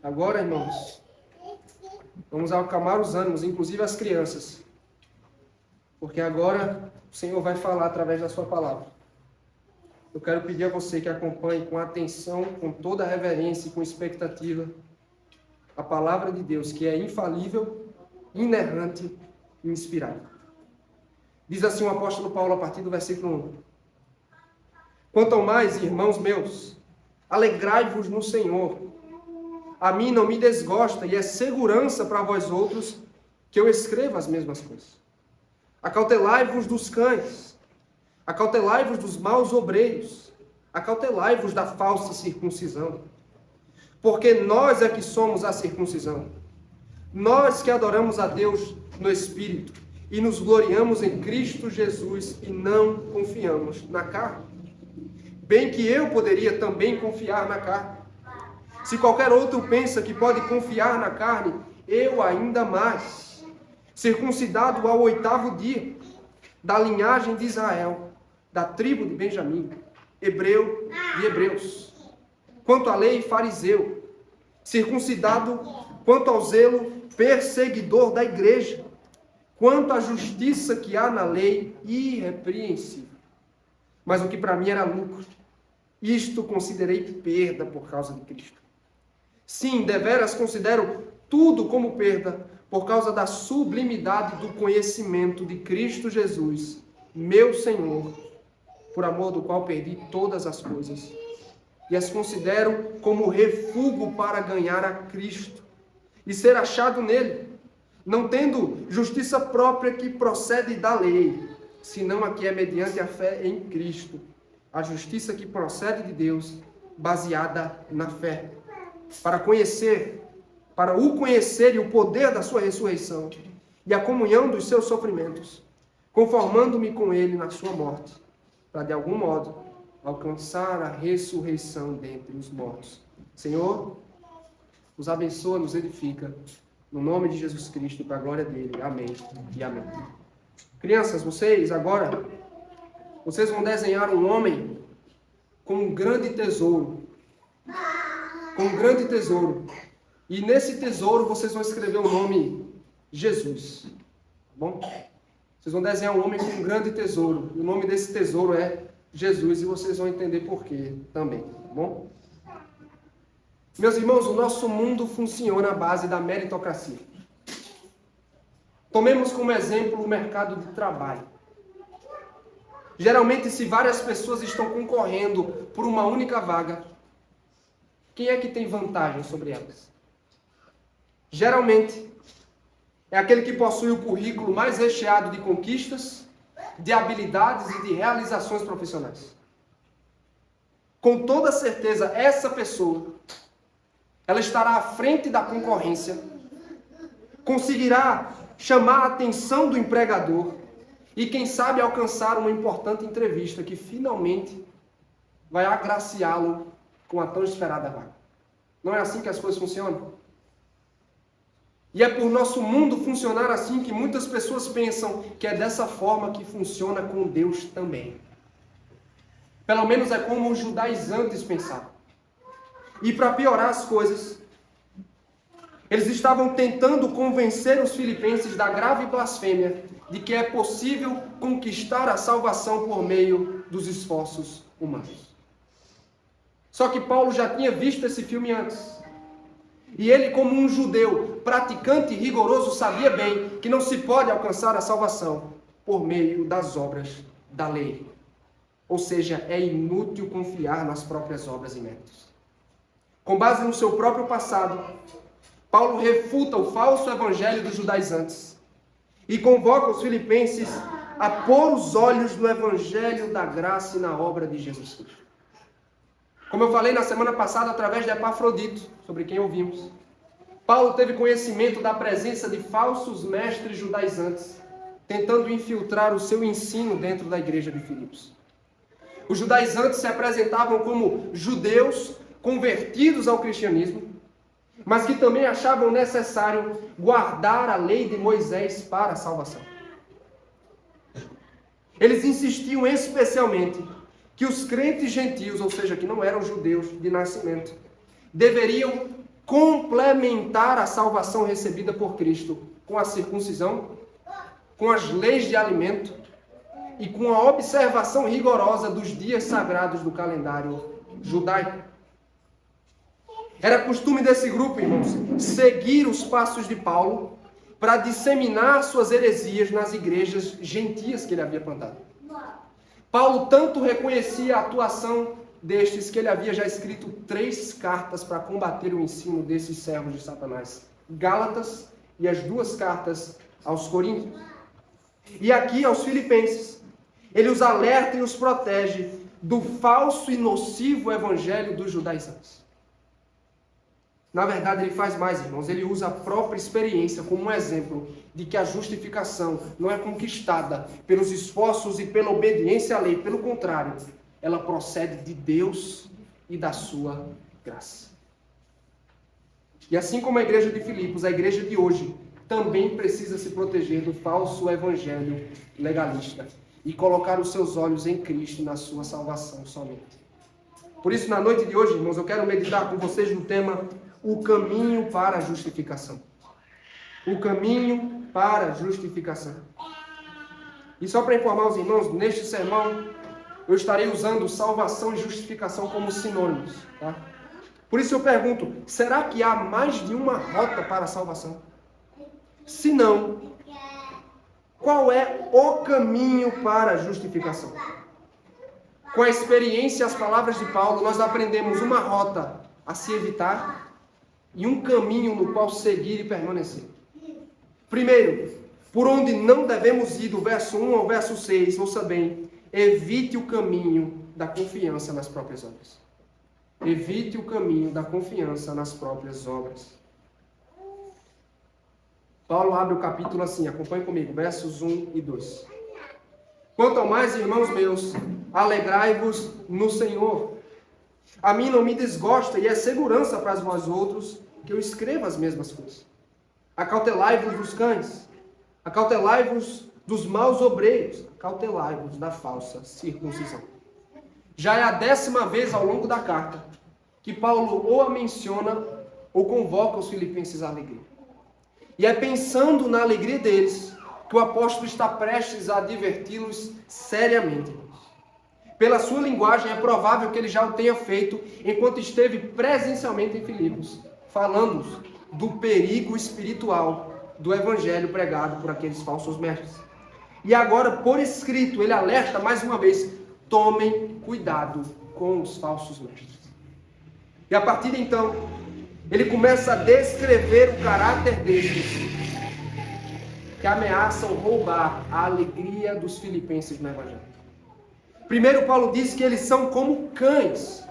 Agora, irmãos, vamos acalmar os ânimos, inclusive as crianças. Porque agora o Senhor vai falar através da sua palavra. Eu quero pedir a você que acompanhe com atenção, com toda a reverência e com expectativa a palavra de Deus, que é infalível, inerrante e inspirada. Diz assim o apóstolo Paulo a partir do versículo 1. Quanto ao mais, irmãos meus, alegrai-vos no Senhor. A mim não me desgosta e é segurança para vós outros que eu escreva as mesmas coisas. Acautelai-vos dos cães, acautelai-vos dos maus obreiros, acautelai-vos da falsa circuncisão. Porque nós é que somos a circuncisão. Nós que adoramos a Deus no Espírito e nos gloriamos em Cristo Jesus e não confiamos na carne. Bem que eu poderia também confiar na carne. Se qualquer outro pensa que pode confiar na carne, eu ainda mais. Circuncidado ao 8º dia, da linhagem de Israel, da tribo de Benjamim, hebreu de hebreus. Quanto à lei, fariseu, circuncidado, quanto ao zelo, perseguidor da igreja, quanto à justiça que há na lei, irrepreensível. Mas o que para mim era lucro, isto considerei perda por causa de Cristo. Sim, deveras considero tudo como perda, por causa da sublimidade do conhecimento de Cristo Jesus, meu Senhor, por amor do qual perdi todas as coisas, e as considero como refúgio para ganhar a Cristo, e ser achado nele, não tendo justiça própria que procede da lei, senão a que é mediante a fé em Cristo, a justiça que procede de Deus, baseada na fé, para o conhecer e o poder da sua ressurreição, e a comunhão dos seus sofrimentos, conformando-me com ele na sua morte, para de algum modo alcançar a ressurreição dentre os mortos. Senhor, nos abençoa, nos edifica, no nome de Jesus Cristo, para a glória dele. Amém e amém. Crianças, vocês vão desenhar um homem com um grande tesouro. Com um grande tesouro. E nesse tesouro vocês vão escrever o nome Jesus. Tá bom? Vocês vão desenhar um homem com um grande tesouro. E o nome desse tesouro é Jesus. E vocês vão entender por quê também. Tá bom? Meus irmãos, o nosso mundo funciona à base da meritocracia. Tomemos como exemplo o mercado de trabalho. Geralmente, se várias pessoas estão concorrendo por uma única vaga, quem é que tem vantagem sobre elas? Geralmente, é aquele que possui o currículo mais recheado de conquistas, de habilidades e de realizações profissionais. Com toda certeza, essa pessoa, ela estará à frente da concorrência, conseguirá chamar a atenção do empregador e, quem sabe, alcançar uma importante entrevista que finalmente vai agraciá-lo com a tão esperada vaga. Não é assim que as coisas funcionam? E é por nosso mundo funcionar assim que muitas pessoas pensam que é dessa forma que funciona com Deus também. Pelo menos é como os judaizantes pensavam. E para piorar as coisas, eles estavam tentando convencer os filipenses da grave blasfêmia de que é possível conquistar a salvação por meio dos esforços humanos. Só que Paulo já tinha visto esse filme antes. E ele, como um judeu praticante e rigoroso, sabia bem que não se pode alcançar a salvação por meio das obras da lei. Ou seja, é inútil confiar nas próprias obras e méritos. Com base no seu próprio passado, Paulo refuta o falso evangelho dos judaizantes e convoca os filipenses a pôr os olhos no evangelho da graça e na obra de Jesus Cristo. Como eu falei na semana passada, através de Epafrodito, sobre quem ouvimos, Paulo teve conhecimento da presença de falsos mestres judaizantes, tentando infiltrar o seu ensino dentro da igreja de Filipos. Os judaizantes se apresentavam como judeus convertidos ao cristianismo, mas que também achavam necessário guardar a lei de Moisés para a salvação. Eles insistiam especialmente que os crentes gentios, ou seja, que não eram judeus de nascimento, deveriam complementar a salvação recebida por Cristo com a circuncisão, com as leis de alimento e com a observação rigorosa dos dias sagrados do calendário judaico. Era costume desse grupo, irmãos, seguir os passos de Paulo para disseminar suas heresias nas igrejas gentias que ele havia plantado. Paulo tanto reconhecia a atuação destes que ele havia já escrito 3 cartas para combater o ensino desses servos de Satanás: Gálatas e as 2 cartas aos Coríntios. E aqui aos Filipenses, ele os alerta e os protege do falso e nocivo evangelho dos judaizantes. Na verdade, ele faz mais, irmãos. Ele usa a própria experiência como um exemplo de que a justificação não é conquistada pelos esforços e pela obediência à lei. Pelo contrário, ela procede de Deus e da sua graça. E assim como a igreja de Filipos, a igreja de hoje também precisa se proteger do falso evangelho legalista e colocar os seus olhos em Cristo e na sua salvação somente. Por isso, na noite de hoje, irmãos, eu quero meditar com vocês no tema o caminho para a justificação. O caminho para a justificação. E só para informar os irmãos, neste sermão eu estarei usando salvação e justificação como sinônimos, tá? Por isso eu pergunto, será que há mais de uma rota para a salvação? Se não, qual é o caminho para a justificação? Com a experiência e as palavras de Paulo, nós aprendemos uma rota a se evitar e um caminho no qual seguir e permanecer. Primeiro, por onde não devemos ir, do verso 1 ao verso 6, ouça bem, evite o caminho da confiança nas próprias obras. Evite o caminho da confiança nas próprias obras. Paulo abre o capítulo assim, acompanhe comigo, versos 1 e 2. Quanto ao mais, irmãos meus, alegrai-vos no Senhor. A mim não me desgosta e é segurança para vós outros que eu escreva as mesmas coisas. Acautelai-vos dos cães, acautelai-vos dos maus obreiros, acautelai-vos da falsa circuncisão. Já é a 10ª vez ao longo da carta que Paulo ou a menciona ou convoca os filipenses à alegria. E é pensando na alegria deles que o apóstolo está prestes a adverti-los seriamente. Pela sua linguagem, é provável que ele já o tenha feito enquanto esteve presencialmente em Filipos, falando do perigo espiritual do evangelho pregado por aqueles falsos mestres. E agora, por escrito, ele alerta mais uma vez, tomem cuidado com os falsos mestres. E a partir de então, ele começa a descrever o caráter destes que ameaçam roubar a alegria dos filipenses no evangelho. Primeiro, Paulo diz que eles são como cães.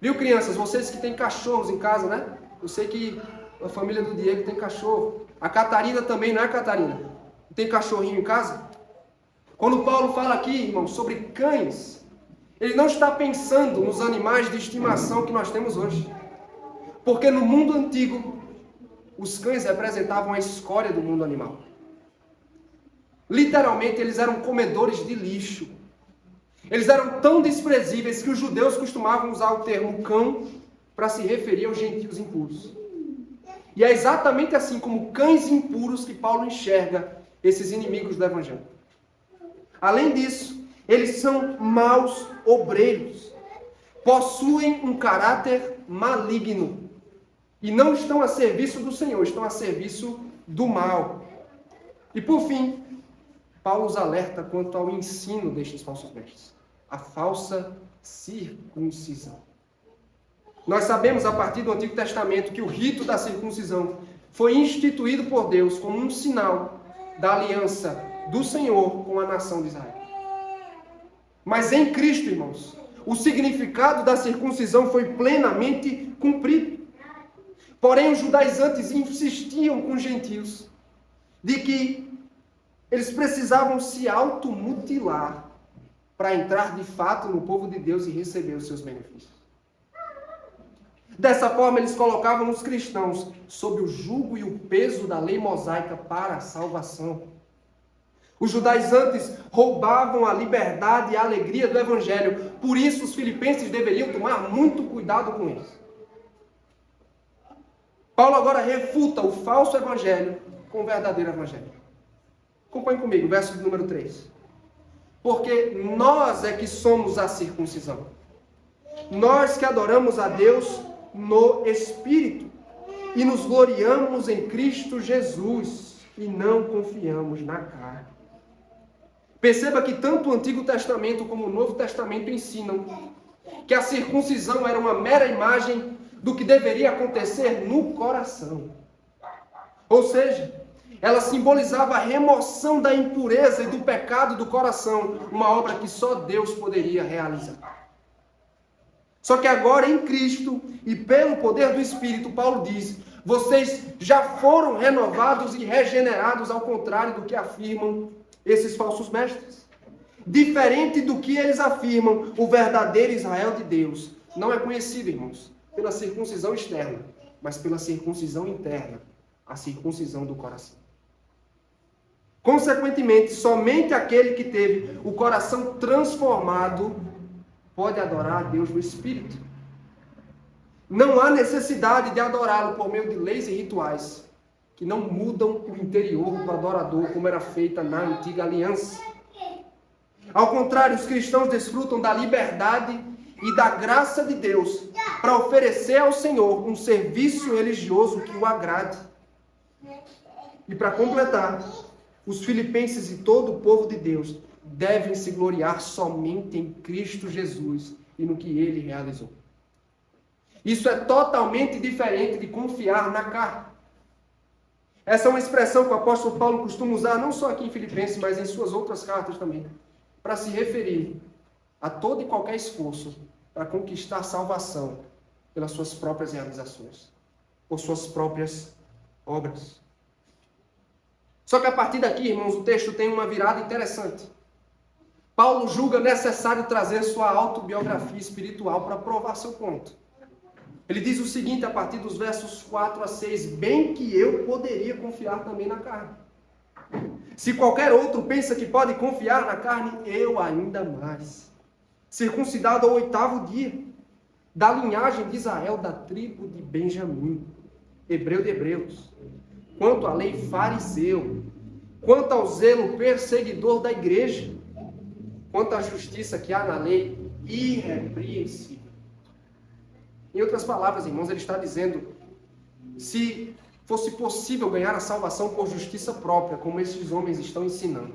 Viu, crianças? Vocês que têm cachorros em casa, né? Eu sei que a família do Diego tem cachorro. A Catarina também, não é, Catarina? Tem cachorrinho em casa? Quando Paulo fala aqui, irmãos, sobre cães, ele não está pensando nos animais de estimação que nós temos hoje. Porque no mundo antigo, os cães representavam a escória do mundo animal. Literalmente, eles eram comedores de lixo. Eles eram tão desprezíveis que os judeus costumavam usar o termo cão para se referir aos gentios impuros. E é exatamente assim como cães impuros que Paulo enxerga esses inimigos do evangelho. Além disso, eles são maus obreiros. Possuem um caráter maligno. E não estão a serviço do Senhor, estão a serviço do mal. E por fim, Paulo os alerta quanto ao ensino destes falsos mestres. A falsa circuncisão. Nós sabemos a partir do Antigo Testamento que o rito da circuncisão foi instituído por Deus como um sinal da aliança do Senhor com a nação de Israel. Mas em Cristo, irmãos, o significado da circuncisão foi plenamente cumprido. Porém, os judaizantes insistiam com os gentios de que eles precisavam se automutilar para entrar de fato no povo de Deus e receber os seus benefícios. Dessa forma, eles colocavam os cristãos sob o jugo e o peso da lei mosaica para a salvação. Os judaizantes roubavam a liberdade e a alegria do evangelho. Por isso, os filipenses deveriam tomar muito cuidado com isso. Paulo agora refuta o falso evangelho com o verdadeiro evangelho. Acompanhe comigo, verso número 3. Porque nós é que somos a circuncisão. Nós que adoramos a Deus no Espírito e nos gloriamos em Cristo Jesus e não confiamos na carne. Perceba que tanto o Antigo Testamento como o Novo Testamento ensinam que a circuncisão era uma mera imagem do que deveria acontecer no coração. Ou seja, ela simbolizava a remoção da impureza e do pecado do coração, uma obra que só Deus poderia realizar. Só que agora em Cristo e pelo poder do Espírito, Paulo diz, vocês já foram renovados e regenerados, ao contrário do que afirmam esses falsos mestres. Diferente do que eles afirmam, o verdadeiro Israel de Deus não é conhecido, irmãos, pela circuncisão externa, mas pela circuncisão interna, a circuncisão do coração. Consequentemente, somente aquele que teve o coração transformado pode adorar a Deus no Espírito. Não há necessidade de adorá-lo por meio de leis e rituais que não mudam o interior do adorador, como era feita na antiga aliança. Ao contrário, os cristãos desfrutam da liberdade e da graça de Deus para oferecer ao Senhor um serviço religioso que o agrade. E para completar, os filipenses e todo o povo de Deus devem se gloriar somente em Cristo Jesus e no que Ele realizou. Isso é totalmente diferente de confiar na carne. Essa é uma expressão que o apóstolo Paulo costuma usar, não só aqui em Filipenses, mas em suas outras cartas também, para se referir a todo e qualquer esforço para conquistar salvação pelas suas próprias realizações, por suas próprias obras. Só que a partir daqui, irmãos, o texto tem uma virada interessante. Paulo julga necessário trazer sua autobiografia espiritual para provar seu ponto. Ele diz o seguinte a partir dos versos 4 a 6, bem que eu poderia confiar também na carne. Se qualquer outro pensa que pode confiar na carne, eu ainda mais. Circuncidado ao 8º dia, da linhagem de Israel, da tribo de Benjamim, hebreu de hebreus, quanto à lei fariseu, quanto ao zelo perseguidor da igreja, quanto à justiça que há na lei, irrepreensível. Em outras palavras, irmãos, ele está dizendo, se fosse possível ganhar a salvação por justiça própria, como esses homens estão ensinando,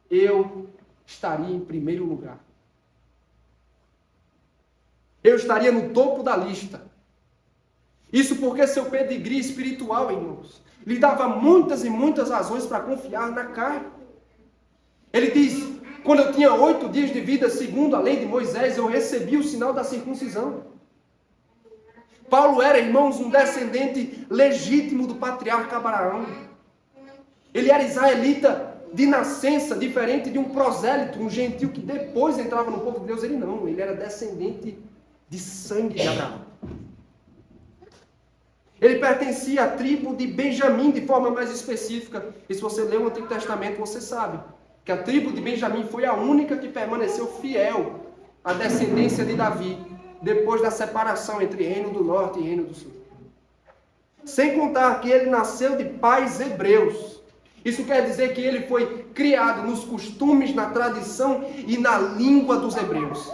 eu estaria em primeiro lugar. Eu estaria no topo da lista. Isso porque seu pedigree espiritual, irmãos, lhe dava muitas e muitas razões para confiar na carne. Ele diz, quando eu tinha 8 dias de vida, segundo a lei de Moisés, eu recebi o sinal da circuncisão. Paulo era, irmãos, um descendente legítimo do patriarca Abraão. Ele era israelita de nascença, diferente de um prosélito, um gentio que depois entrava no povo de Deus. Ele não, ele era descendente de sangue de Abraão. Ele pertencia à tribo de Benjamim, de forma mais específica. E se você lê o Antigo Testamento, você sabe que a tribo de Benjamim foi a única que permaneceu fiel à descendência de Davi, depois da separação entre Reino do Norte e Reino do Sul. Sem contar que ele nasceu de pais hebreus. Isso quer dizer que ele foi criado nos costumes, na tradição e na língua dos hebreus.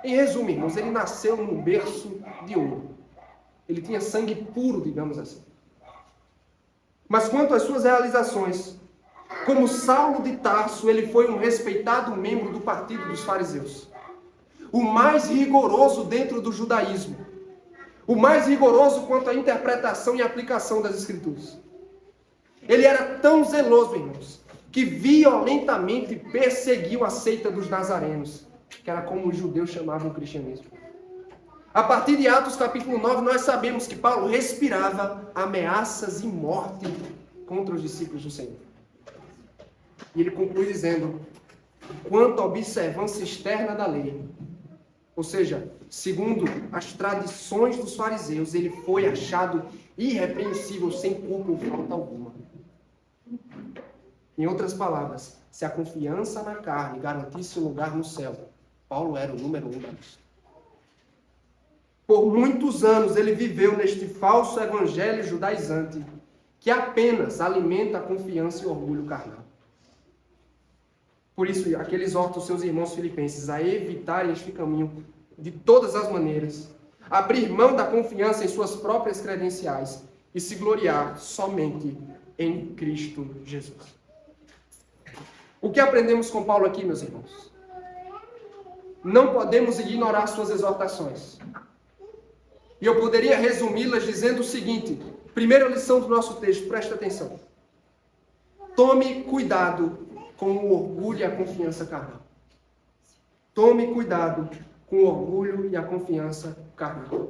Em resumo, irmãos, ele nasceu num berço de ouro. Ele tinha sangue puro, digamos assim. Mas quanto às suas realizações, como Saulo de Tarso, ele foi um respeitado membro do partido dos fariseus. O mais rigoroso dentro do judaísmo. O mais rigoroso quanto à interpretação e aplicação das Escrituras. Ele era tão zeloso, irmãos, que violentamente perseguiu a seita dos nazarenos, que era como os judeus chamavam o cristianismo. A partir de Atos capítulo 9, nós sabemos que Paulo respirava ameaças e morte contra os discípulos do Senhor. E ele conclui dizendo, quanto à observância externa da lei, ou seja, segundo as tradições dos fariseus, ele foi achado irrepreensível, sem culpa ou falta alguma. Em outras palavras, se a confiança na carne garantisse um lugar no céu, Paulo era o número 1 da lista. Por muitos anos ele viveu neste falso evangelho judaizante, que apenas alimenta a confiança e orgulho carnal. Por isso, aquele exorta os seus irmãos filipenses a evitarem este caminho de todas as maneiras, abrir mão da confiança em suas próprias credenciais e se gloriar somente em Cristo Jesus. O que aprendemos com Paulo aqui, meus irmãos? Não podemos ignorar suas exortações. E eu poderia resumi-las dizendo o seguinte: primeira lição do nosso texto, presta atenção. Tome cuidado com o orgulho e a confiança carnal. Tome cuidado com o orgulho e a confiança carnal.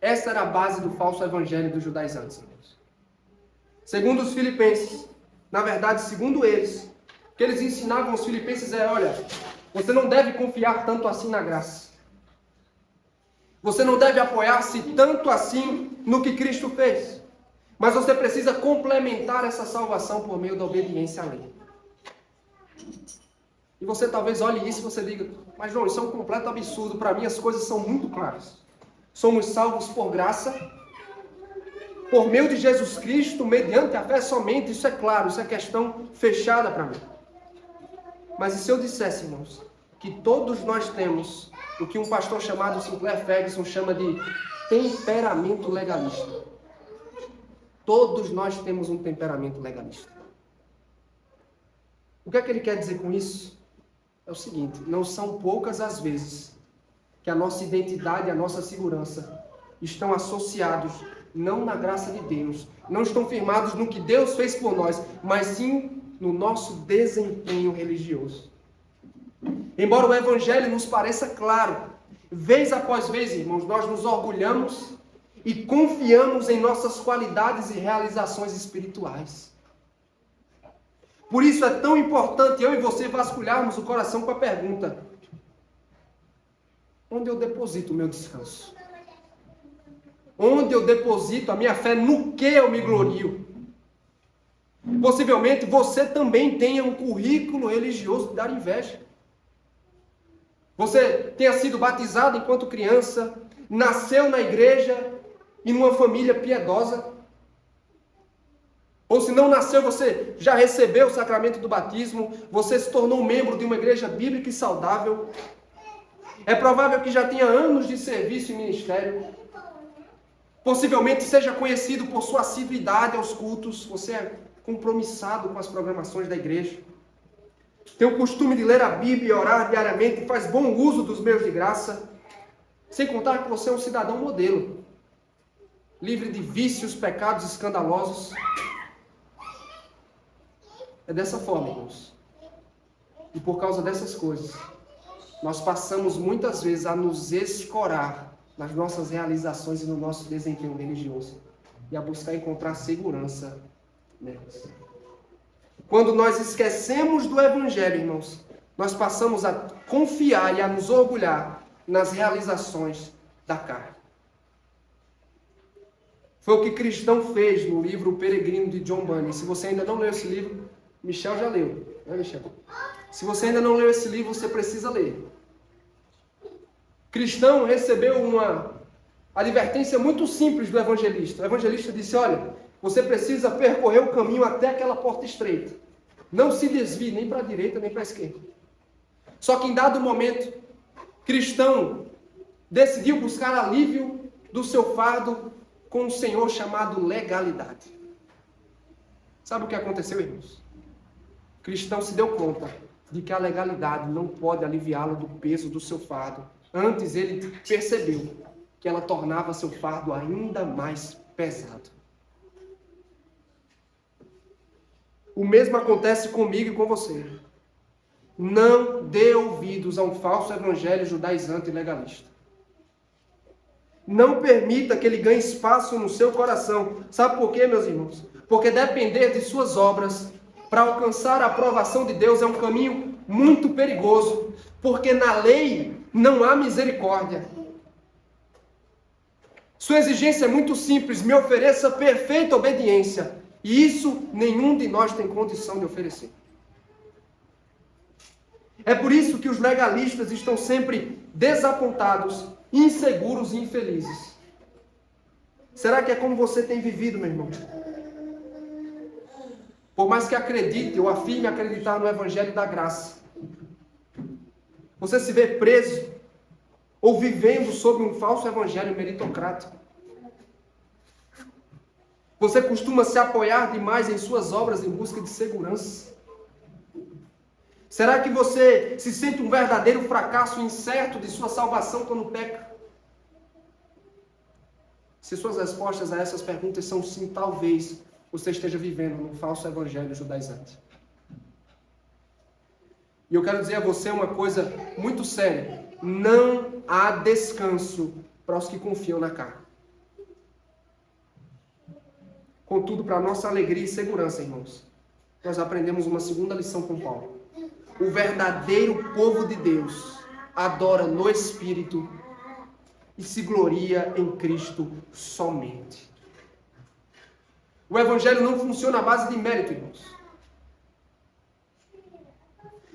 Essa era a base do falso evangelho dos judaizantes, irmãos. Segundo os filipenses, na verdade, segundo eles, o que eles ensinavam aos filipenses é: olha, você não deve confiar tanto assim na graça. Você não deve apoiar-se tanto assim no que Cristo fez. Mas você precisa complementar essa salvação por meio da obediência à lei. E você talvez olhe isso e você diga: mas João, isso é um completo absurdo. Para mim as coisas são muito claras. Somos salvos por graça, por meio de Jesus Cristo, mediante a fé somente. Isso é claro, isso é questão fechada para mim. Mas e se eu dissesse, irmãos, que todos nós temos o que um pastor chamado Sinclair Ferguson chama de temperamento legalista? Todos nós temos um temperamento legalista. O que é que ele quer dizer com isso? É o seguinte: não são poucas as vezes que a nossa identidade e a nossa segurança estão associados não na graça de Deus, não estão firmados no que Deus fez por nós, mas sim no nosso desempenho religioso. Embora o Evangelho nos pareça claro, vez após vez, irmãos, nós nos orgulhamos e confiamos em nossas qualidades e realizações espirituais. Por isso é tão importante eu e você vasculharmos o coração com a pergunta: onde eu deposito o meu descanso? Onde eu deposito a minha fé? No que eu me glorio? Possivelmente você também tenha um currículo religioso de dar inveja. Você tenha sido batizado enquanto criança, nasceu na igreja e numa família piedosa. Ou se não nasceu, você já recebeu o sacramento do batismo, você se tornou membro de uma igreja bíblica e saudável. É provável que já tenha anos de serviço e ministério. Possivelmente seja conhecido por sua assiduidade aos cultos. Você é compromissado com as programações da igreja. Tem o costume de ler a Bíblia e orar diariamente e faz bom uso dos meios de graça. Sem contar que você é um cidadão modelo, livre de vícios, pecados escandalosos. É dessa forma, irmãos. E por causa dessas coisas, nós passamos muitas vezes a nos escorar nas nossas realizações e no nosso desempenho religioso e a buscar encontrar segurança nelas. Quando nós esquecemos do Evangelho, irmãos, nós passamos a confiar e a nos orgulhar nas realizações da carne. Foi o que Cristão fez no livro O Peregrino de John Bunyan. Se você ainda não leu esse livro, Michel já leu, né, Michel? Se você ainda não leu esse livro, você precisa ler. Cristão recebeu uma advertência muito simples do evangelista. O evangelista disse: olha, você precisa percorrer o caminho até aquela porta estreita. Não se desvie nem para a direita nem para a esquerda. Só que em dado momento, Cristão decidiu buscar alívio do seu fardo com um senhor chamado legalidade. Sabe o que aconteceu, irmãos? Cristão se deu conta de que a legalidade não pode aliviá-lo do peso do seu fardo. Antes ele percebeu que ela tornava seu fardo ainda mais pesado. O mesmo acontece comigo e com você. Não dê ouvidos a um falso evangelho judaizante e legalista. Não permita que ele ganhe espaço no seu coração. Sabe por quê, meus irmãos? Porque depender de suas obras para alcançar a aprovação de Deus é um caminho muito perigoso. Porque na lei não há misericórdia. Sua exigência é muito simples: me ofereça perfeita obediência. E isso nenhum de nós tem condição de oferecer. É por isso que os legalistas estão sempre desapontados, inseguros e infelizes. Será que é como você tem vivido, meu irmão? Por mais que acredite ou afirme acreditar no Evangelho da Graça, você se vê preso ou vivendo sob um falso evangelho meritocrático. Você costuma se apoiar demais em suas obras em busca de segurança. Será que você se sente um verdadeiro fracasso incerto de sua salvação quando peca? Se suas respostas a essas perguntas são sim, talvez você esteja vivendo num falso evangelho judaizante. E eu quero dizer a você uma coisa muito séria. Não há descanso para os que confiam na carne. Contudo, para nossa alegria e segurança, irmãos, nós aprendemos uma segunda lição com Paulo. O verdadeiro povo de Deus adora no Espírito e se gloria em Cristo somente. O Evangelho não funciona à base de mérito, irmãos.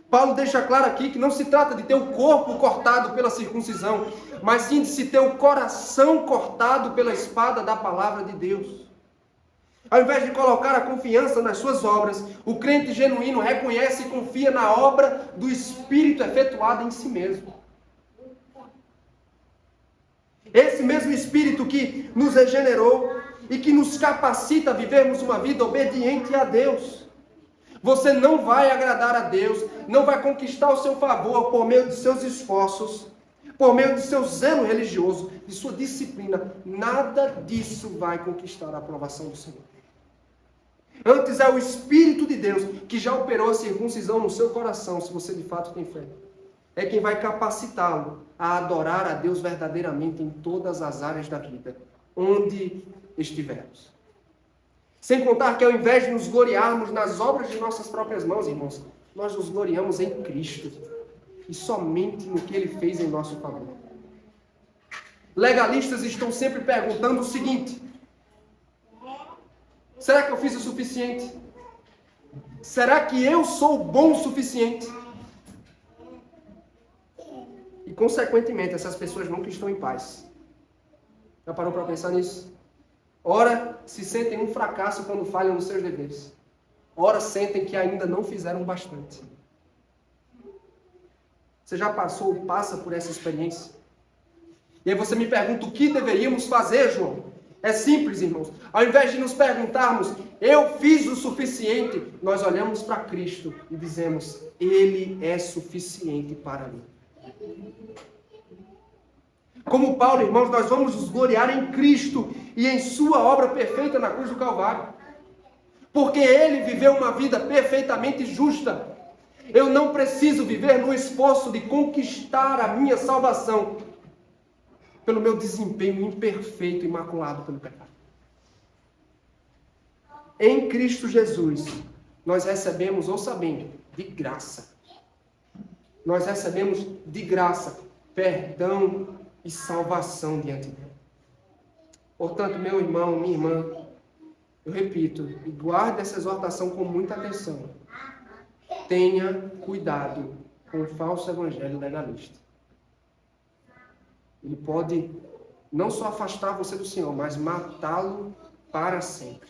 Paulo deixa claro aqui que não se trata de ter o corpo cortado pela circuncisão, mas sim de se ter o coração cortado pela espada da palavra de Deus. Ao invés de colocar a confiança nas suas obras, o crente genuíno reconhece e confia na obra do Espírito efetuada em si mesmo. Esse mesmo Espírito que nos regenerou e que nos capacita a vivermos uma vida obediente a Deus. Você não vai agradar a Deus, não vai conquistar o seu favor por meio de seus esforços, por meio de seu zelo religioso, de sua disciplina. Nada disso vai conquistar a aprovação do Senhor. Antes é o Espírito de Deus que já operou a circuncisão no seu coração, se você de fato tem fé. É quem vai capacitá-lo a adorar a Deus verdadeiramente em todas as áreas da vida, onde estivermos. Sem contar que ao invés de nos gloriarmos nas obras de nossas próprias mãos, irmãos, nós nos gloriamos em Cristo e somente no que Ele fez em nosso favor. Legalistas estão sempre perguntando o seguinte: será que eu fiz o suficiente? Será que eu sou bom o suficiente? E, consequentemente, essas pessoas nunca estão em paz. Já parou para pensar nisso? Ora, se sentem um fracasso quando falham nos seus deveres. Ora, sentem que ainda não fizeram bastante. Você já passou ou passa por essa experiência? E aí você me pergunta, o que deveríamos fazer, João? É simples, irmãos. Ao invés de nos perguntarmos, eu fiz o suficiente, nós olhamos para Cristo e dizemos, Ele é suficiente para mim. Como Paulo, irmãos, nós vamos nos gloriar em Cristo e em sua obra perfeita na cruz do Calvário. Porque Ele viveu uma vida perfeitamente justa. Eu não preciso viver no esforço de conquistar a minha salvação pelo meu desempenho imperfeito, imaculado pelo pecado. Em Cristo Jesus, nós recebemos, ouça bem, de graça. Nós recebemos de graça perdão e salvação diante dele. Portanto, meu irmão, minha irmã, eu repito, e guarde essa exortação com muita atenção. Tenha cuidado com o falso evangelho legalista. Ele pode não só afastar você do Senhor, mas matá-lo para sempre.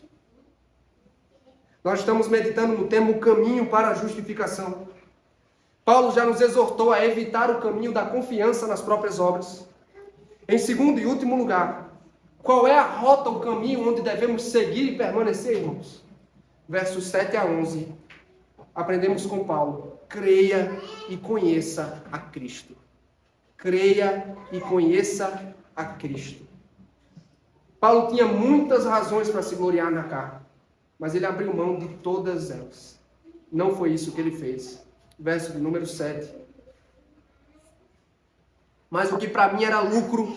Nós estamos meditando no tema o caminho para a justificação. Paulo já nos exortou a evitar o caminho da confiança nas próprias obras. Em segundo e último lugar, qual é a rota, o caminho onde devemos seguir e permanecer, irmãos? Versos 7 a 11, aprendemos com Paulo, creia e conheça a Cristo. Creia e conheça a Cristo. Paulo tinha muitas razões para se gloriar na carne, mas ele abriu mão de todas elas. Não foi isso que ele fez. Verso de número 7. Mas o que para mim era lucro,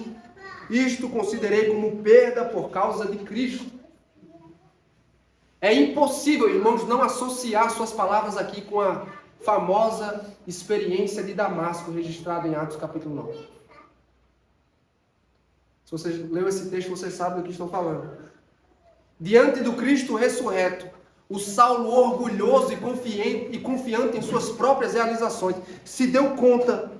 isto considerei como perda por causa de Cristo. É impossível, irmãos, não associar suas palavras aqui com a famosa experiência de Damasco, registrada em Atos capítulo 9. Se você leu esse texto, você sabe do que estou falando. Diante do Cristo ressurreto, O Saulo, orgulhoso e confiante em suas próprias realizações, se deu conta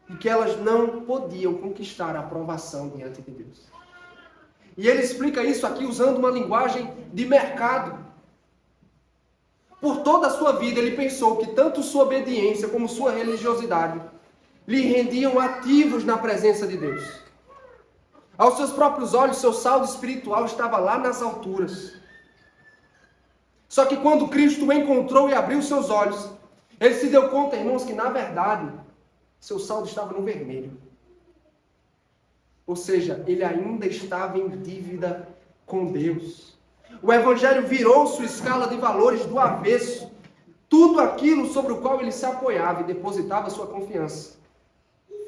de que elas não podiam conquistar a aprovação diante de Deus. E ele explica isso aqui usando uma linguagem de mercado. Por toda a sua vida, ele pensou que tanto sua obediência como sua religiosidade lhe rendiam ativos na presença de Deus. Aos seus próprios olhos, seu saldo espiritual estava lá nas alturas. Só que quando Cristo o encontrou e abriu seus olhos, ele se deu conta, irmãos, que na verdade, seu saldo estava no vermelho. Ou seja, ele ainda estava em dívida com Deus. O Evangelho virou sua escala de valores do avesso. Tudo aquilo sobre o qual ele se apoiava e depositava sua confiança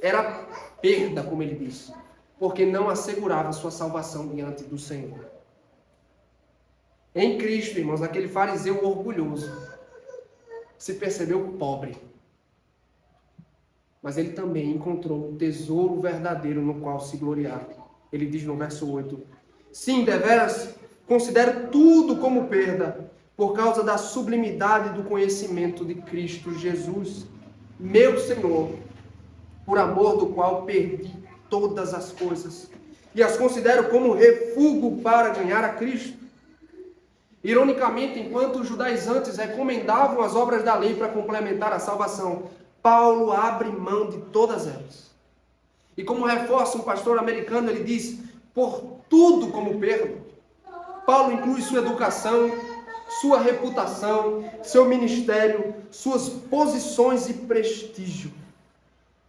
era perda, como ele disse, porque não assegurava sua salvação diante do Senhor. Em Cristo, irmãos, aquele fariseu orgulhoso se percebeu pobre. Mas ele também encontrou um tesouro verdadeiro no qual se gloriar. Ele diz no verso 8: sim, deveras, considero tudo como perda, por causa da sublimidade do conhecimento de Cristo Jesus, meu Senhor, por amor do qual perdi todas as coisas, e as considero como refúgio para ganhar a Cristo. Ironicamente, enquanto os judaizantes recomendavam as obras da lei para complementar a salvação, Paulo abre mão de todas elas. E como reforça um pastor americano, ele diz: por tudo como perda. Paulo inclui sua educação, sua reputação, seu ministério, suas posições e prestígio.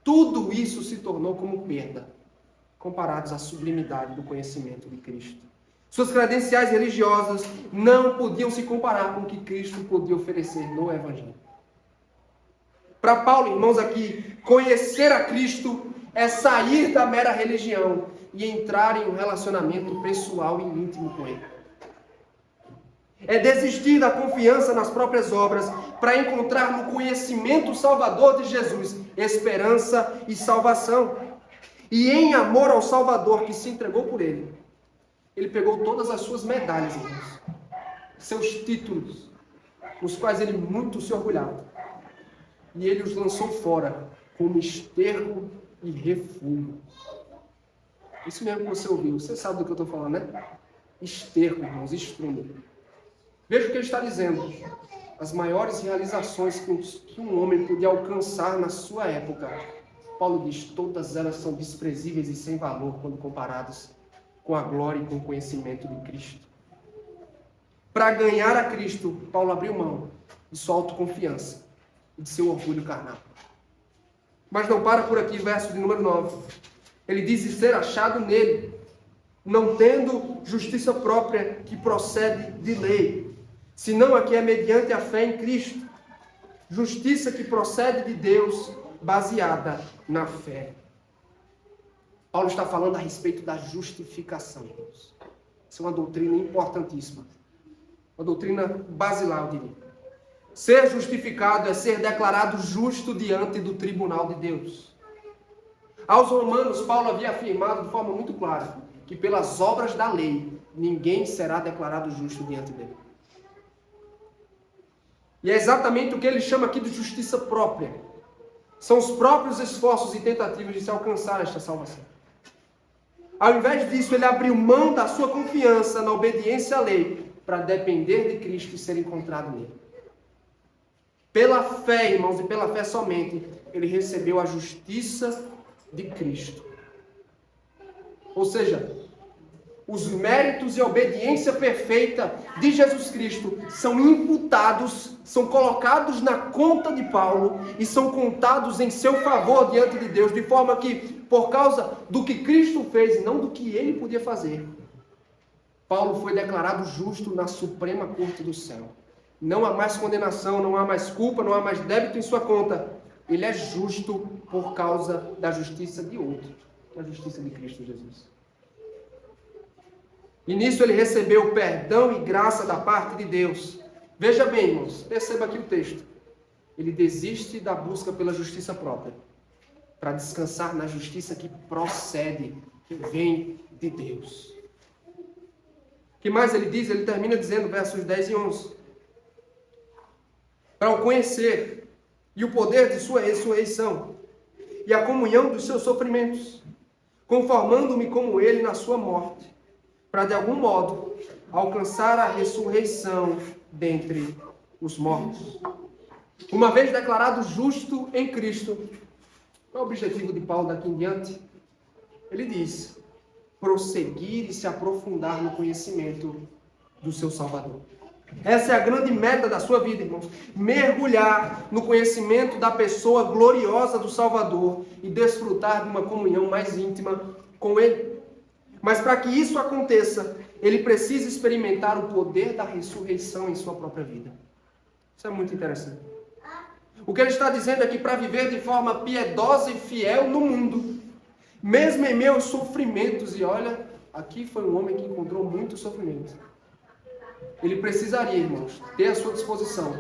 Tudo isso se tornou como perda, comparados à sublimidade do conhecimento de Cristo. Suas credenciais religiosas não podiam se comparar com o que Cristo podia oferecer no Evangelho. Para Paulo, irmãos, aqui, conhecer a Cristo é sair da mera religião e entrar em um relacionamento pessoal e íntimo com Ele. É desistir da confiança nas próprias obras para encontrar no conhecimento salvador de Jesus esperança e salvação. E em amor ao Salvador que se entregou por Ele, ele pegou todas as suas medalhas, irmãos, seus títulos, os quais ele muito se orgulhava, e ele os lançou fora como esterco e refúgio. Isso mesmo que você ouviu, você sabe do que eu estou falando, né? Esterco, irmãos, estrume. Veja o que ele está dizendo. As maiores realizações que um homem podia alcançar na sua época, Paulo diz, todas elas são desprezíveis e sem valor quando comparadas com a glória e com o conhecimento de Cristo. Para ganhar a Cristo, Paulo abriu mão de sua autoconfiança e de seu orgulho carnal. Mas não para por aqui, verso de número 9. Ele diz ser achado nele, não tendo justiça própria que procede de lei, senão a que é mediante a fé em Cristo. Justiça que procede de Deus, baseada na fé. Paulo está falando a respeito da justificação, irmãos. Isso é uma doutrina importantíssima. Uma doutrina basilar, eu diria. Ser justificado é ser declarado justo diante do tribunal de Deus. Aos romanos, Paulo havia afirmado de forma muito clara que pelas obras da lei, ninguém será declarado justo diante dele. E é exatamente o que ele chama aqui de justiça própria. São os próprios esforços e tentativas de se alcançar esta salvação. Ao invés disso, ele abriu mão da sua confiança na obediência à lei para depender de Cristo e ser encontrado nele. Pela fé, irmãos, e pela fé somente, ele recebeu a justiça de Cristo. Ou seja, os méritos e a obediência perfeita de Jesus Cristo são imputados, são colocados na conta de Paulo e são contados em seu favor diante de Deus, de forma que, por causa do que Cristo fez e não do que ele podia fazer, Paulo foi declarado justo na suprema corte do céu. Não há mais condenação, não há mais culpa, não há mais débito em sua conta. Ele é justo por causa da justiça de outro, a justiça de Cristo Jesus. E nisso ele recebeu perdão e graça da parte de Deus. Veja bem, irmãos, perceba aqui o texto. Ele desiste da busca pela justiça própria, para descansar na justiça que procede, que vem de Deus. O que mais ele diz? Ele termina dizendo, versos 10 e 11. para o conhecer e o poder de sua ressurreição e a comunhão dos seus sofrimentos, conformando-me como ele na sua morte, para de algum modo alcançar a ressurreição dentre os mortos. Uma vez declarado justo em Cristo, qual é o objetivo de Paulo daqui em diante? Ele diz: prosseguir e se aprofundar no conhecimento do seu Salvador. Essa é a grande meta da sua vida, irmãos. Mergulhar no conhecimento da pessoa gloriosa do Salvador e desfrutar de uma comunhão mais íntima com Ele. Mas para que isso aconteça, ele precisa experimentar o poder da ressurreição em sua própria vida. Isso é muito interessante. O que ele está dizendo é que para viver de forma piedosa e fiel no mundo, mesmo em meus sofrimentos, e olha, aqui foi um homem que encontrou muito sofrimento. Ele precisaria, irmãos, ter à sua disposição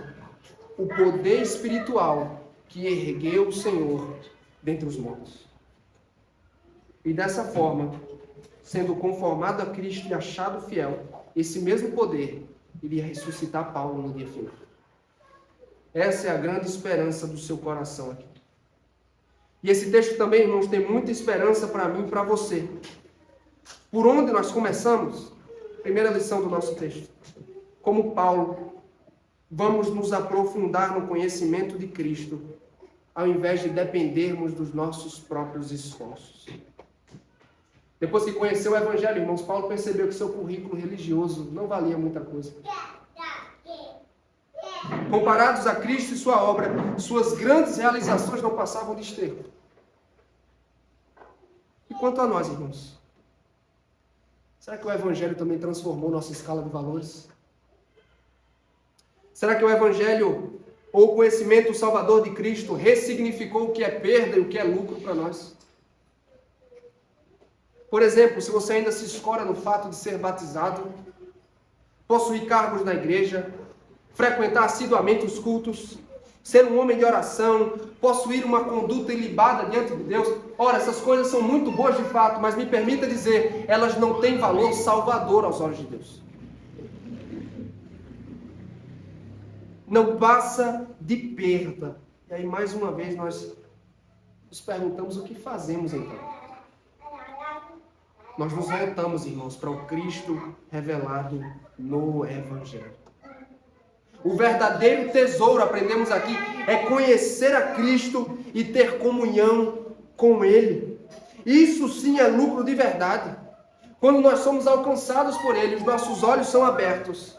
o poder espiritual que ergueu o Senhor dentre os mortos. E dessa forma, sendo conformado a Cristo e achado fiel, esse mesmo poder iria ressuscitar Paulo no dia final. Essa é a grande esperança do seu coração aqui. E esse texto também, irmãos, tem muita esperança para mim e para você. Por onde nós começamos? Primeira lição do nosso texto. Como Paulo, vamos nos aprofundar no conhecimento de Cristo, ao invés de dependermos dos nossos próprios esforços. Depois que conheceu o Evangelho, irmãos, Paulo percebeu que seu currículo religioso não valia muita coisa. Comparados a Cristo e sua obra, suas grandes realizações não passavam de esterco. E quanto a nós, irmãos? Será que o Evangelho também transformou nossa escala de valores? Será que o Evangelho ou o conhecimento salvador de Cristo ressignificou o que é perda e o que é lucro para nós? Por exemplo, se você ainda se escora no fato de ser batizado, possuir cargos na igreja, frequentar assiduamente os cultos, ser um homem de oração, possuir uma conduta ilibada diante de Deus, ora, essas coisas são muito boas de fato, mas me permita dizer, elas não têm valor salvador aos olhos de Deus. Não passa de perda. E aí, mais uma vez, nós nos perguntamos o que fazemos então. Nós nos voltamos, irmãos, para o Cristo revelado no Evangelho. O verdadeiro tesouro, aprendemos aqui, é conhecer a Cristo e ter comunhão com Ele. Isso sim é lucro de verdade. Quando nós somos alcançados por Ele, os nossos olhos são abertos,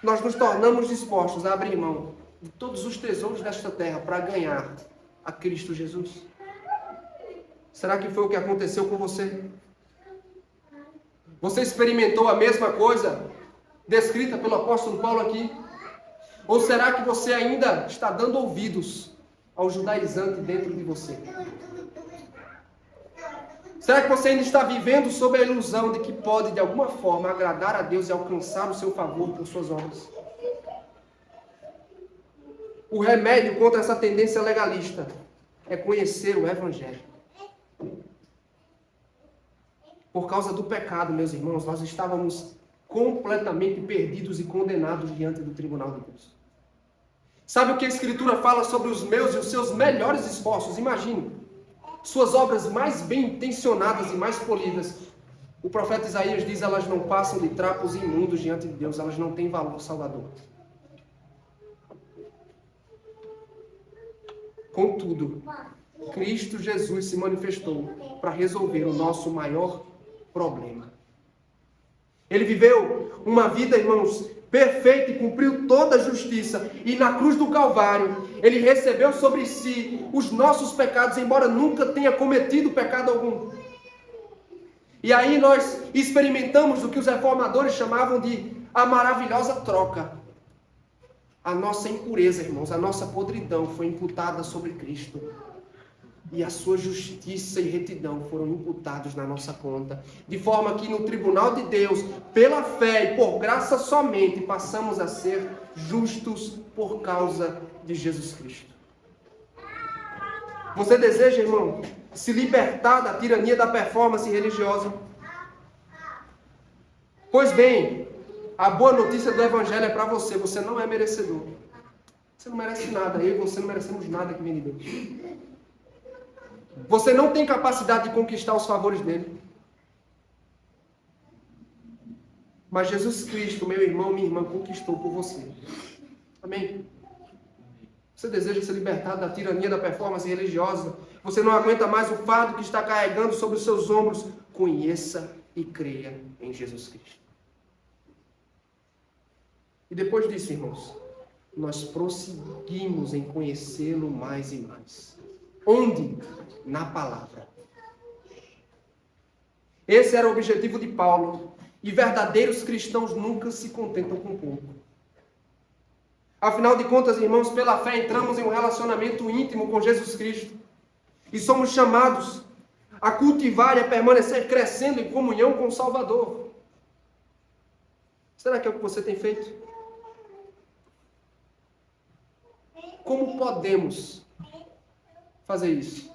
nós nos tornamos dispostos a abrir mão de todos os tesouros desta terra para ganhar a Cristo Jesus. Será que foi o que aconteceu com você? Você experimentou a mesma coisa descrita pelo apóstolo Paulo aqui? Ou será que você ainda está dando ouvidos ao judaizante dentro de você? Será que você ainda está vivendo sob a ilusão de que pode, de alguma forma, agradar a Deus e alcançar o seu favor por suas obras? O remédio contra essa tendência legalista é conhecer o Evangelho. Por causa do pecado, meus irmãos, nós estávamos completamente perdidos e condenados diante do tribunal de Deus. Sabe o que a Escritura fala sobre os meus e os seus melhores esforços? Imagine, suas obras mais bem intencionadas e mais polidas. O profeta Isaías diz, elas não passam de trapos imundos diante de Deus, elas não têm valor salvador. Contudo, Cristo Jesus se manifestou para resolver o nosso maior problema. Ele viveu uma vida, irmãos, perfeita e cumpriu toda a justiça. E na cruz do Calvário, Ele recebeu sobre si os nossos pecados, embora nunca tenha cometido pecado algum. E aí nós experimentamos o que os reformadores chamavam de a maravilhosa troca. A nossa impureza, irmãos, a nossa podridão foi imputada sobre Cristo. E a sua justiça e retidão foram imputados na nossa conta. De forma que no tribunal de Deus, pela fé e por graça somente, passamos a ser justos por causa de Jesus Cristo. Você deseja, irmão, se libertar da tirania da performance religiosa? Pois bem, a boa notícia do Evangelho é para você. Você não é merecedor. Você não merece nada, eu e você não merecemos nada que vem de Deus. Você não tem capacidade de conquistar os favores dele. Mas Jesus Cristo, meu irmão, minha irmã, conquistou por você. Amém? Você deseja ser libertado da tirania da performance religiosa? Você não aguenta mais o fardo que está carregando sobre os seus ombros? Conheça e creia em Jesus Cristo. E depois disso, irmãos, nós prosseguimos em conhecê-lo mais e mais. Onde? Na palavra. Esse era o objetivo de Paulo. E verdadeiros cristãos nunca se contentam com pouco. Afinal de contas, irmãos, pela fé entramos em um relacionamento íntimo com Jesus Cristo. E somos chamados a cultivar e a permanecer crescendo em comunhão com o Salvador. Será que é o que você tem feito? Como podemos fazer isso?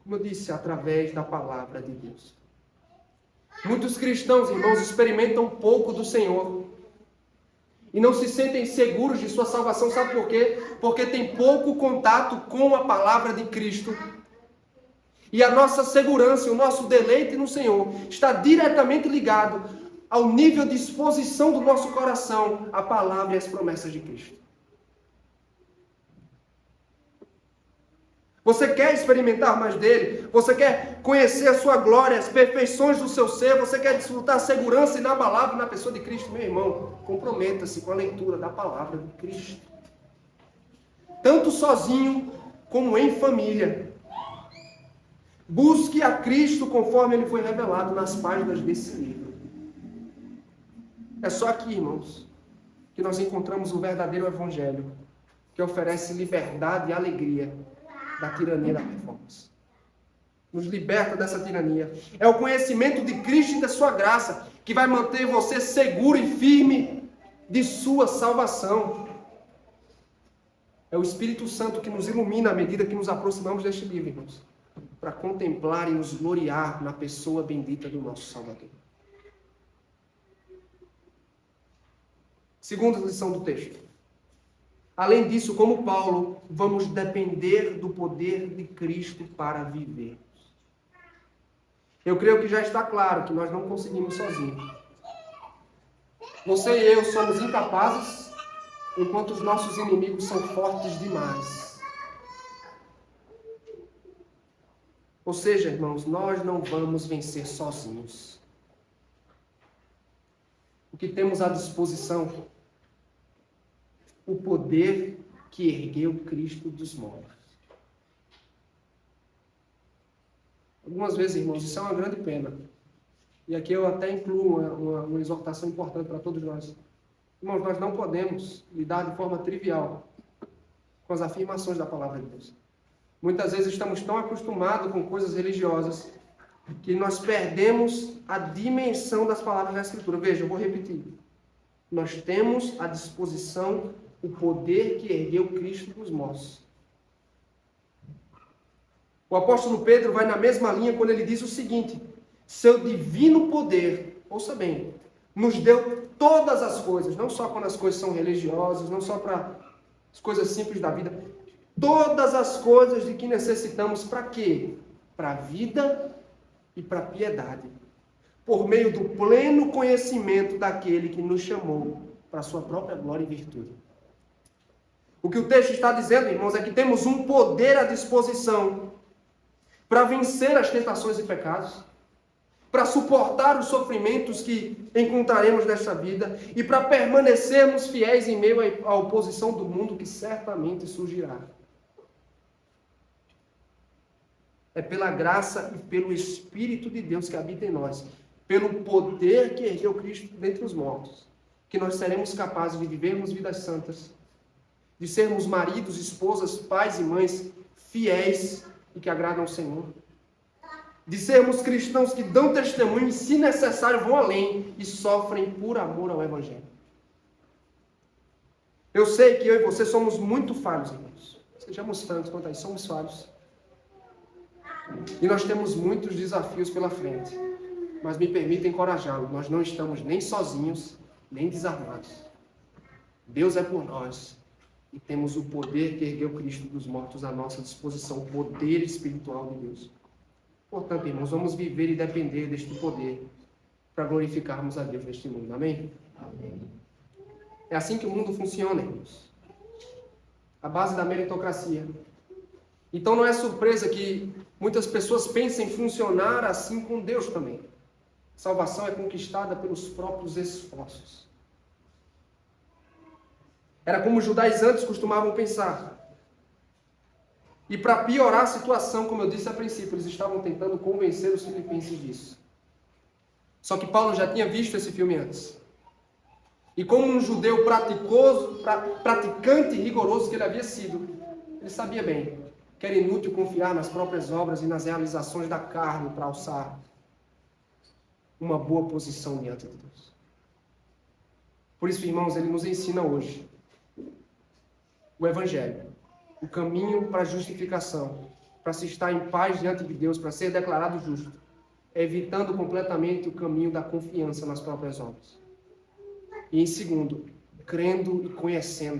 Como eu disse, através da palavra de Deus. Muitos cristãos, irmãos, experimentam pouco do Senhor. E não se sentem seguros de sua salvação. Sabe por quê? Porque tem pouco contato com a palavra de Cristo. E a nossa segurança, o nosso deleite no Senhor está diretamente ligado ao nível de exposição do nosso coração à palavra e às promessas de Cristo. Você quer experimentar mais dele? Você quer conhecer a sua glória, as perfeições do seu ser? Você quer desfrutar a segurança inabalável na pessoa de Cristo? Meu irmão, comprometa-se com a leitura da palavra de Cristo. Tanto sozinho como em família. Busque a Cristo conforme ele foi revelado nas páginas desse livro. É só aqui, irmãos, que nós encontramos o verdadeiro evangelho, que oferece liberdade e alegria da tirania da performance. Nos liberta dessa tirania. É o conhecimento de Cristo e da sua graça que vai manter você seguro e firme de sua salvação. É o Espírito Santo que nos ilumina à medida que nos aproximamos deste livro, irmãos, para contemplar e nos gloriar na pessoa bendita do nosso Salvador. Segunda lição do texto. Além disso, como Paulo, vamos depender do poder de Cristo para viver. Eu creio que já está claro que nós não conseguimos sozinhos. Você e eu somos incapazes, enquanto os nossos inimigos são fortes demais. Ou seja, irmãos, nós não vamos vencer sozinhos. O que temos à disposição? O poder que ergueu Cristo dos mortos. Algumas vezes, irmãos, isso é uma grande pena. E aqui eu até incluo uma exortação importante para todos nós. Irmãos, nós não podemos lidar de forma trivial com as afirmações da palavra de Deus. Muitas vezes estamos tão acostumados com coisas religiosas que nós perdemos a dimensão das palavras da Escritura. Veja, eu vou repetir. Nós temos à disposição o poder que ergueu Cristo dos mortos. O apóstolo Pedro vai na mesma linha quando ele diz o seguinte: seu divino poder, ouça bem, nos deu todas as coisas, não só quando as coisas são religiosas, não só para as coisas simples da vida, todas as coisas de que necessitamos para quê? Para a vida e para a piedade, por meio do pleno conhecimento daquele que nos chamou para a sua própria glória e virtude. O que o texto está dizendo, irmãos, é que temos um poder à disposição para vencer as tentações e pecados, para suportar os sofrimentos que encontraremos nesta vida e para permanecermos fiéis em meio à oposição do mundo que certamente surgirá. É pela graça e pelo Espírito de Deus que habita em nós, pelo poder que ergueu Cristo dentre os mortos, que nós seremos capazes de vivermos vidas santas, de sermos maridos, esposas, pais e mães fiéis e que agradam ao Senhor. De sermos cristãos que dão testemunho e, se necessário, vão além e sofrem por amor ao Evangelho. Eu sei que eu e você somos muito falhos, irmãos. Sejamos francos quanto a isso, somos falhos. E nós temos muitos desafios pela frente. Mas me permita encorajá-lo, nós não estamos nem sozinhos, nem desarmados. Deus é por nós. E temos o poder que ergueu Cristo dos mortos à nossa disposição, o poder espiritual de Deus. Portanto, irmãos, vamos viver e depender deste poder para glorificarmos a Deus neste mundo. Amém? Amém. É assim que o mundo funciona, irmãos. A base da meritocracia. Então não é surpresa que muitas pessoas pensem funcionar assim com Deus também. Salvação é conquistada pelos próprios esforços. Era como os judaizantes costumavam pensar. E para piorar a situação, como eu disse a princípio, eles estavam tentando convencer os filipenses disso. Só que Paulo já tinha visto esse filme antes. E como um judeu praticante e rigoroso que ele havia sido, ele sabia bem que era inútil confiar nas próprias obras e nas realizações da carne para alçar uma boa posição diante de Deus. Por isso, irmãos, ele nos ensina hoje o Evangelho, o caminho para a justificação, para se estar em paz diante de Deus, para ser declarado justo, evitando completamente o caminho da confiança nas próprias obras. E em segundo, crendo e conhecendo